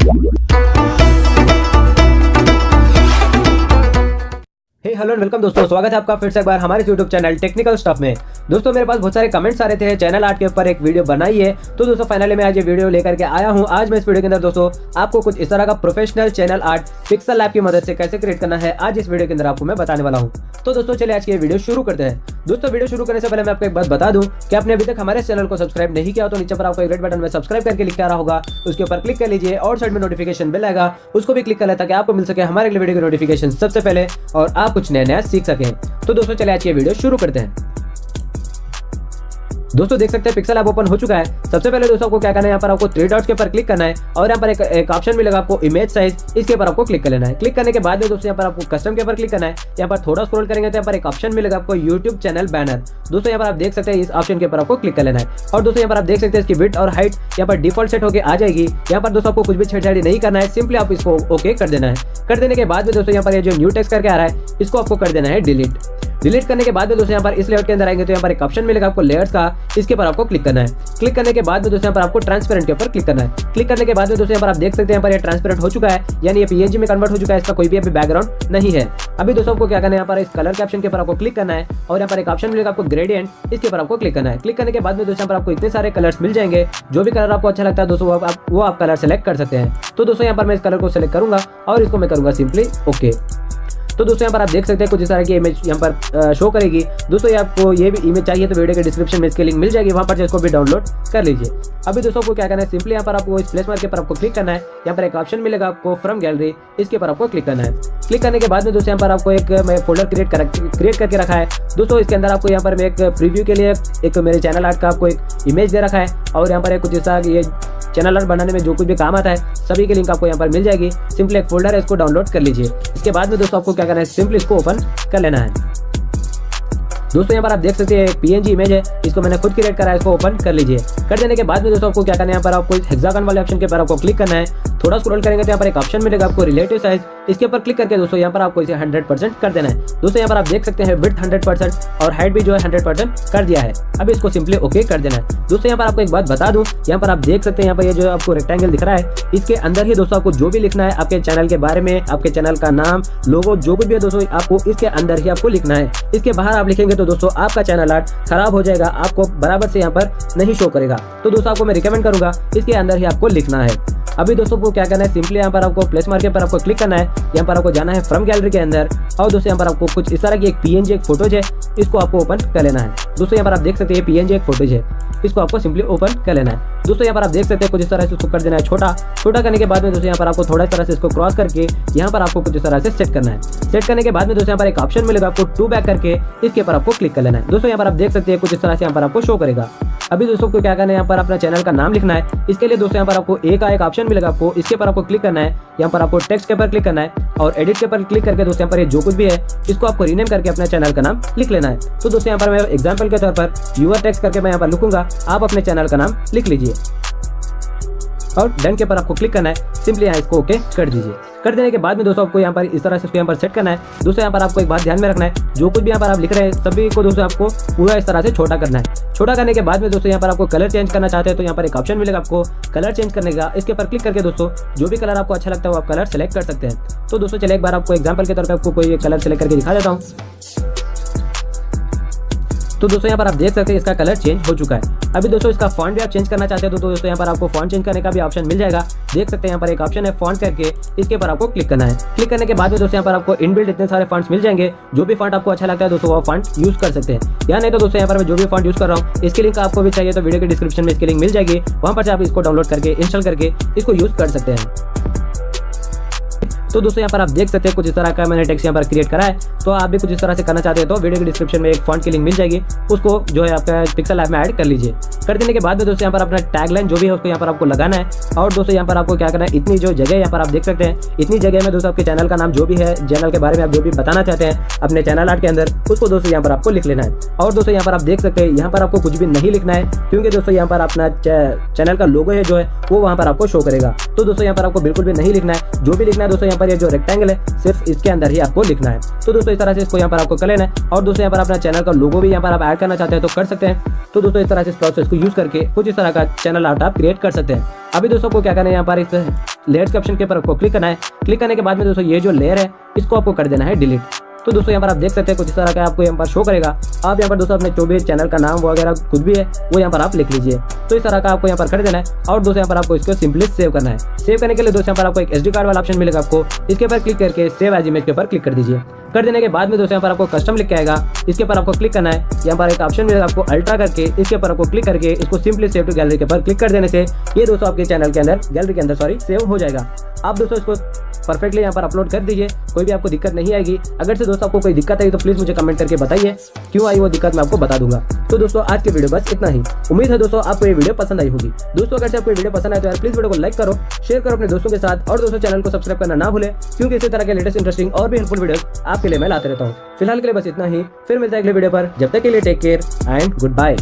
Hello and welcome दोस्तों, स्वागत है आपका फिर से एक बार हमारे YouTube चैनल टेक्निकल स्टफ में। दोस्तों मेरे पास बहुत सारे कमेंट्स आ रहे थे चैनल आर्ट के ऊपर एक वीडियो बनाई है, तो दोस्तों फाइनली मैं आज ये वीडियो लेकर के आया हूँ। आज मैं इस वीडियो के अंदर दोस्तों आपको कुछ इस तरह का professional channel art pixel lab की मदद से कैसे क्रिएट करना है, आज इस वीडियो के अंदर आपको मैं बताने वाला हूँ। तो दोस्तों चलिए आज की वीडियो शुरू करते हैं। दोस्तों वीडियो शुरू करने से पहले मैं आपको एक बात बता दूं कि आपने अभी तक हमारे चैनल को सब्सक्राइब नहीं किया तो नीचे पर आपको एक रेड बटन में सब्सक्राइब करके लिखा आ रहा होगा, उसके ऊपर क्लिक कर लीजिए और साइड में नोटिफिकेशन बेल आएगा, उसको भी क्लिक कर लें ताकि आपको मिल सके हमारे अगले वीडियो की नोटिफिकेशन सबसे पहले और आप कुछ नया सीख सकें। तो दोस्तों चलिए आज की वीडियो शुरू करते हैं। दोस्तों देख सकते हैं पिक्सल ऐप ओपन हो चुका है। सबसे पहले दोस्तों आपको क्या करना है, यहाँ पर आपको थ्री डॉट्स के ऊपर क्लिक करना है और यहाँ पर एक ऑप्शन मिलेगा आपको इमेज साइज, इसके ऊपर आपको क्लिक कर लेना है। क्लिक करने के बाद में दोस्तों यहाँ पर आपको कस्टम के ऊपर क्लिक करना है। यहाँ पर थोड़ा स्क्रॉल करेंगे तो यहाँ पर एक ऑप्शन मिलेगा आपको यूट्यूब चैनल बैनर। दोस्तों यहाँ पर आप देख सकते हैं इस ऑप्शन के ऊपर आपको क्लिक कर लेना है और दोस्तों यहाँ पर आप देख सकते हैं इसकी विड्थ और हाइट यहाँ पर डिफॉल्ट सेट होकर आ जाएगी। यहाँ पर दोस्तों आपको कुछ भी छेड़छाड़ी नहीं करना है, सिंपली आप इसको ओके कर देना है। कर देने के बाद में दोस्तों यहाँ पर ये जो न्यू टेक्स्ट करके आ रहा है इसको आपको कर देना है डिलीट। डिलीट करने के बाद में दोस्तों यहाँ पर इस लेआउट के अंदर आएंगे तो यहाँ पर एक ऑप्शन मिलेगा आपको लेयर्स का, इसके ऊपर आपको क्लिक करना है। क्लिक करने के बाद में दोस्तों यहाँ पर आपको ट्रांसपेरेंट के ऊपर क्लिक करना है। क्लिक करने के बाद में दोस्तों यहाँ पर आप देख सकते हैं यहाँ पर ये ट्रांसपेरेंट हो चुका है, यानी ये पीएनजी में कन्वर्ट हो चुका है, इसका कोई भी अभी बैकग्राउंड नहीं है। अभी दोस्तों आपको क्या करना है, यहाँ पर इस कलर के ऑप्शन के ऊपर आपको क्लिक करना है और यहाँ पर एक ऑप्शन मिलेगा आपको ग्रेडियंट, इसके ऊपर आपको क्लिक करना है। क्लिक करने के बाद में दोस्तों यहाँ पर आपको इतने सारे कलर्स मिल जाएंगे, जो भी कलर आपको अच्छा लगता है दोस्तों वो आप कलर सेलेक्ट कर सकते हैं। तो दोस्तों यहाँ पर मैं इस कलर को सिलेक्ट करूंगा और इसको मैं करूंगा सिंपली ओके। तो दोस्तों यहाँ पर आप देख सकते हैं कुछ इस तरह की इमेज यहाँ पर शो करेगी। दोस्तों ये आपको ये भी इमेज चाहिए तो वीडियो के डिस्क्रिप्शन में इसकी लिंक मिल जाएगी, वहाँ पर इसको भी डाउनलोड कर लीजिए। अभी दोस्तों को क्या करना है, सिंपली यहाँ पर आपको इस प्लेस मार्क के ऊपर आपको क्लिक करना है। यहाँ पर एक ऑप्शन मिलेगा आपको फ्रॉम गैलरी, इसके ऊपर आपको क्लिक करना है। क्लिक करने के बाद में दोस्तों यहाँ पर आपको एक मैं फोल्डर क्रिएट करके रखा है। दोस्तों इसके अंदर आपको यहाँ पर मैं एक प्रीव्यू के लिए एक मेरे चैनल आर्ट का आपको एक इमेज दे रखा है और यहाँ पर कुछ ऐसा ये चैनल आर्ट बनाने में जो कुछ भी काम आता है सभी की लिंक आपको यहाँ पर मिल जाएगी। सिंपली एक फोल्डर है, इसको डाउनलोड कर लीजिए। इसके बाद में दोस्तों आपको क्या करना है, सिंपली इसको ओपन कर लेना है। दोस्तों यहाँ पर आप देख सकते हैं पीएनजी इमेज है, इसको मैंने खुद क्रिएट करा है, इसको ओपन कर लीजिए। कर देने के बाद में दोस्तों आपको क्या करना है, यहाँ पर आपको हेक्सागन वाले ऑप्शन के ऊपर आपको क्लिक करना है। थोड़ा स्क्रॉल करेंगे तो यहाँ पर एक ऑप्शन मिलेगा आपको रिलेटिव साइज, इसके ऊपर क्लिक करके दोस्तों यहाँ पर आपको इसे 100% कर देना है। दोस्तों यहाँ पर आप देख सकते हैं विड्थ 100% और हाइट भी जो है 100% कर दिया है। अभी इसको सिंपली ओके कर देना है। दोस्तों यहाँ पर आपको एक बात बता दूं, यहाँ पर आप देख सकते हैं यहाँ पर ये जो आपको रेक्टेंगल दिख रहा है इसके अंदर ही दोस्तों आपको जो भी लिखना है आपके चैनल के बारे में, आपके चैनल का नाम, लोगो, जो कुछ भी है दोस्तों आपको इसके अंदर ही आपको लिखना है। इसके बाहर आप लिखेंगे तो दोस्तों आपका चैनल आर्ट खराब हो जाएगा, आपको बराबर से यहाँ पर नहीं शो करेगा। तो दोस्तों आपको मैं रिकमेंड करूंगा इसके अंदर ही आपको लिखना है। अभी दोस्तों को क्या करना है, सिंपली यहाँ पर आपको प्लेस मार्क पर आपको क्लिक करना है। यहाँ पर आपको जाना है फ्रॉम गैलरी के अंदर और दोस्तों यहाँ पर आपको कुछ इस तरह की एक पीएनजी एक फोटोज है, इसको आपको ओपन कर लेना है। दोस्तों यहाँ पर आप देख सकते हैं पीएनजी एक फोटोज है, इसको आपको सिंपली ओपन कर लेना है। दोस्तों यहाँ पर आप देख सकते हैं कुछ इस तरह से इसको कर देना है छोटा करने के बाद में दोस्तों यहाँ पर आपको थोड़ा इस तरह से इसको क्रॉस करके यहाँ पर आपको कुछ इस तरह से सेट करना है। सेट करने के बाद में दोस्तों यहाँ पर एक ऑप्शन मिलेगा आपको टू बैक करके, इसके ऊपर आपको क्लिक कर लेना है। दोस्तों यहाँ पर आप देख सकते हैं कुछ इस तरह से यहाँ पर आपको शो करेगा। अभी दोस्तों को क्या करना है, यहाँ पर अपना चैनल का नाम लिखना है। इसके लिए दोस्तों यहाँ पर आपको एक ऑप्शन मिलेगा आपको, इसके ऊपर आपको क्लिक करना है। यहाँ पर आपको टेक्स्ट के ऊपर क्लिक करना है और एडिट के ऊपर क्लिक करके दोस्तों यहाँ पर ये जो कुछ भी है इसको आपको रीनेम करके अपने चैनल का नाम लिख लेना है। तो दोस्तों यहाँ पर मैं एग्जाम्पल के तौर पर यूआर टेक्स्ट करके मैं यहाँ पर लिखूंगा, आप अपने चैनल का नाम लिख लीजिए और डन के ऊपर आपको क्लिक करना है। सिंपली यहाँ इसको ओके कर दीजिए। कर देने के बाद में दोस्तों आपको यहाँ पर इस तरह से इसको यहाँ पर सेट करना है। दोस्तों यहाँ पर आपको एक बात ध्यान में रखना है, जो कुछ भी यहाँ पर आप लिख रहे हैं सभी को दोस्तों आपको पूरा इस तरह से छोटा करना है। छोटा करने के बाद में दोस्तों यहाँ पर आपको कलर चेंज करना चाहते हैं तो यहाँ पर एक ऑप्शन मिलेगा आपको कलर चेंज करने का, इसके ऊपर क्लिक करके दोस्तों जो भी कलर आपको अच्छा लगता है वो आप कलर सेलेक्ट कर सकते हैं। तो दोस्तों चलिए एक बार आपको एग्जाम्पल के तौर पर आपको कोई कलर सेलेक्ट करके दिखा देता हूँ। तो दोस्तों यहाँ पर आप देख सकते हैं इसका कलर चेंज हो चुका है। अभी दोस्तों इसका फॉन्ट भी आप चेंज करना चाहते हैं तो दोस्तों यहाँ पर आपको फॉन्ट चेंज करने का भी ऑप्शन मिल जाएगा। देख सकते हैं यहाँ पर एक ऑप्शन है फॉन्ट करके, इसके ऊपर आपको क्लिक करना है। क्लिक करने के बाद में दोस्तों यहाँ पर आपको इनबिल्ट इतने सारे फॉन्ट्स मिल जाएंगे, जो भी फॉन्ट आपको अच्छा लगता है दोस्तों वो फॉन्ट यूज कर सकते हैं। या नहीं तो दोस्तों यहाँ पर मैं जो भी फॉन्ट यूज कर रहा हूँ इसकी लिंक आपको भी चाहिए तो वीडियो के डिस्क्रिप्शन में इसकी लिंक मिल जाएगी, वहाँ पर से आप इसको डाउनलोड करके इंस्टॉल करके इसको यूज कर सकते हैं। तो दोस्तों यहाँ पर आप देख सकते हैं कुछ इस तरह का मैंने टेक्स्ट यहाँ पर क्रिएट करा है। तो आप भी कुछ इस तरह से करना चाहते हैं तो वीडियो के डिस्क्रिप्शन में एक फॉन्ट की लिंक मिल जाएगी, उसको जो है आपका पिक्सल ऐप में ऐड कर लीजिए। कर देने के बाद में दोस्तों यहाँ पर अपना टैगलाइन जो भी है उसको यहाँ पर आपको लगाना है और दोस्तों यहाँ पर आपको क्या करना है, इतनी जो जगह यहाँ पर आप देख सकते हैं इतनी जगह में दोस्तों आपके चैनल का नाम जो भी है, चैनल के बारे में आप जो भी बताना चाहते हैं अपने चैनल आर्ट के अंदर, उसको दोस्तों यहाँ पर आपको लिख लेना है। और दोस्तों यहाँ पर आप देख सकते हैं यहाँ पर आपको कुछ भी नहीं लिखना है, क्योंकि दोस्तों यहाँ पर अपना चैनल का लोगो है जो है वो वहाँ पर आपको शो करेगा। तो दोस्तों यहाँ पर आपको बिल्कुल भी नहीं लिखना है, जो भी लिखना है दोस्तों यहाँ पर ये जो रेक्टेंगल है सिर्फ इसके अंदर ही आपको लिखना है। तो दोस्तों इस तरह से इसको यहाँ पर आपको कर लेना है। और दोस्तों यहाँ पर अपना चैनल का लोगो भी यहाँ पर आप ऐड करना चाहते हैं तो कर सकते हैं। तो दोस्तों इस तरह से इस प्रोसेस को यूज करके कुछ इस तरह का चैनल आर्ट आप क्रिएट कर सकते हैं। अभी दोस्तों को क्या करना है, यहाँ पर इस लेयर्स के ऑप्शन के ऊपर आपको क्लिक करना है। क्लिक करने के बाद में दोस्तों ये जो लेयर है इसको आपको कर देना है डिलीट। तो दोस्तों यहाँ पर आप देख सकते हैं कुछ इस तरह का आपको यहाँ पर शो करेगा। आप यहाँ पर दोस्तों अपने जो भी चैनल का नाम वगैरह कुछ भी है वो यहाँ पर आप लिख लीजिए। तो इस तरह का आपको यहाँ पर कर देना है और दोस्तों यहाँ पर आपको इसको सिंपली सेव करना है। सेव करने के लिए दोस्तों यहाँ पर आपको एक SD कार्ड वाला ऑप्शन मिलेगा, आपको इसके ऊपर क्लिक करके सेव एज इमेज के ऊपर क्लिक कर दीजिए। कर देने के बाद में दोस्तों यहाँ पर आपको कस्टम लिख के आएगा, इसके ऊपर आपको क्लिक करना है। यहाँ पर एक ऑप्शन मिलेगा आपको अल्ट्रा करके, इसके ऊपर आपको क्लिक करके इसको सिंपली सेव टू गैलरी के ऊपर क्लिक कर देने से ये दोस्तों आपके चैनल के अंदर गैलरी के अंदर सेव हो जाएगा। आप दोस्तों इसको परफेक्टली यहाँ पर अपलोड कर दीजिए, कोई भी आपको दिक्कत नहीं आएगी। अगर से दोस्तों आपको कोई दिक्कत आई तो प्लीज मुझे कमेंट करके बताइए, क्यों आई वो दिक्कत मैं आपको बता दूंगा। तो दोस्तों आज की वीडियो बस इतना ही। उम्मीद है दोस्तों आपको ये वीडियो पसंद आई होगी। दोस्तों अगर से आपको वीडियो पसंद आए तो यार प्लीज वीडियो को लाइक करो, शेयर करो अपने दोस्तों के साथ और दोस्तों चैनल को सब्सक्राइब करना ना भूले, क्योंकि इसी तरह के लेटेस्ट इंटरेस्टिंग और भी हेल्पफुल वीडियोस आपके लिए मैं लाते रहता हूँ। फिलहाल के लिए बस इतना ही, फिर मिलता है अगले वीडियो पर। जब तक के लिए take care and good bye.